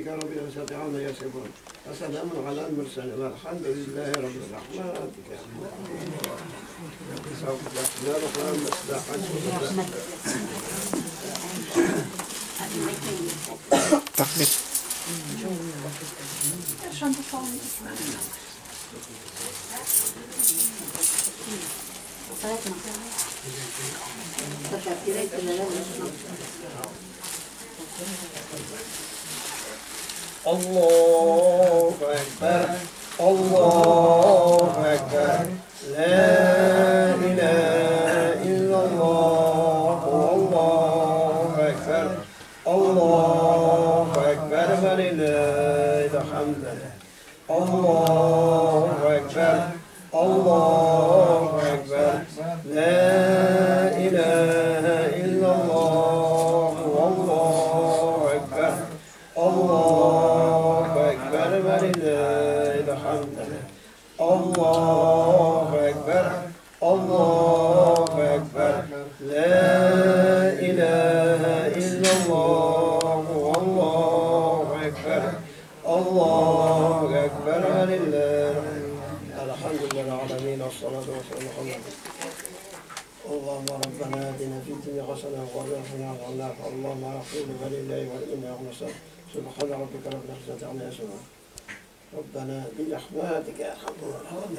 ربك رب العزة عما يصفون وسلام على المرسلين والحمد لله رب الرحمن الله أكبر الله أكبر لا إله إلا الله الله أكبر الله أكبر ولله الحمد الله أكبر الله أكبر لا إله إلا الله الله أكبر الله أكبر ولله الحمد الله أكبر الله أكبر لا إله إلا الله والله أكبر الله أكبر ولله الحمد لله العالمين والصلاة والسلام على محمد اللهم ربنا آتنا في الدنيا حسنة وفي الآخرة حسنة اللهم اغفر ولله ولإنا ونسأل سبحان ربك رب العزة عما يصفون ربنا برحمتك يا أرحم الراحمين